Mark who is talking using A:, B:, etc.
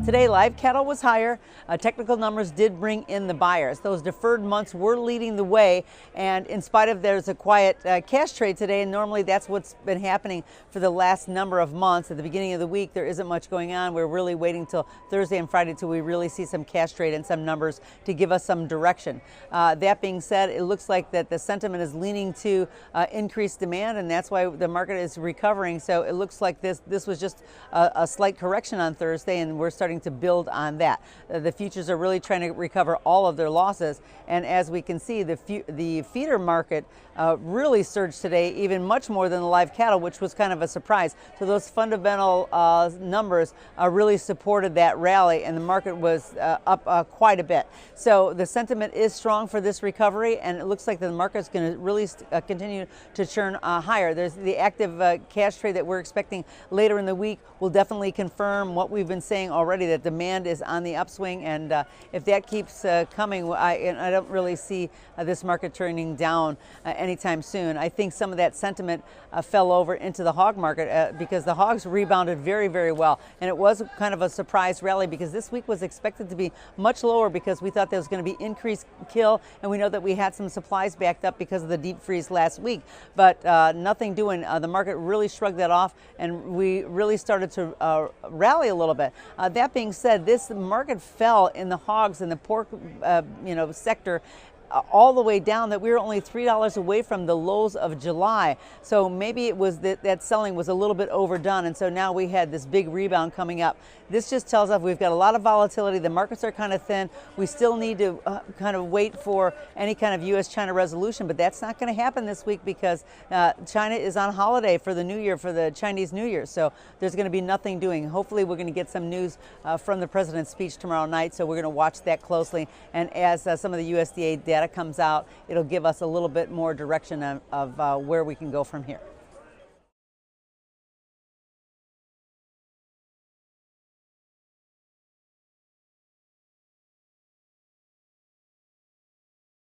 A: Today, live cattle was higher. Technical numbers did bring in the buyers. Those deferred months were leading the way, and in spite of there's a quiet cash trade today, and normally that's what's been happening for the last number of months. At the beginning of the week, there isn't much going on. We're really waiting till Thursday and Friday till we really see some cash trade and some numbers to give us some direction. That being said, it looks like that the sentiment is leaning to increased demand, and that's why the market is recovering. So it looks like this was just a slight correction on Thursday, and we're starting to build on that. The futures are really trying to recover all of their losses, and as we can see, the feeder market really surged today, even much more than the live cattle, which was kind of a surprise. So those fundamental numbers really supported that rally, and the market was up quite a bit. So the sentiment is strong for this recovery, and it looks like the market is going to really continue to churn higher. There's the active cash trade that we're expecting later in the week will definitely confirm what we've been saying already, that demand is on the upswing, and if that keeps coming, I don't really see this market turning down anytime soon. I think some of that sentiment fell over into the hog market because the hogs rebounded very, very well, and it was kind of a surprise rally because this week was expected to be much lower because we thought there was going to be increased kill, and we know that we had some supplies backed up because of the deep freeze last week, but nothing doing. The market really shrugged that off, and we really started to rally a little bit. That being said, this market fell in the hogs and the pork sector all the way down, that we were only $3 away from the lows of July. So maybe it was that selling was a little bit overdone, and so now we had this big rebound coming up. This just tells us we've got a lot of volatility. The markets are kind of thin. We still need to kind of wait for any kind of U.S.-China resolution, but that's not going to happen this week because China is on holiday for the New Year, for the Chinese New Year. So there's going to be nothing doing. Hopefully we're going to get some news from the president's speech tomorrow night, so we're going to watch that closely. And as some of the USDA data comes out, it'll give us a little bit more direction of where we can go from here.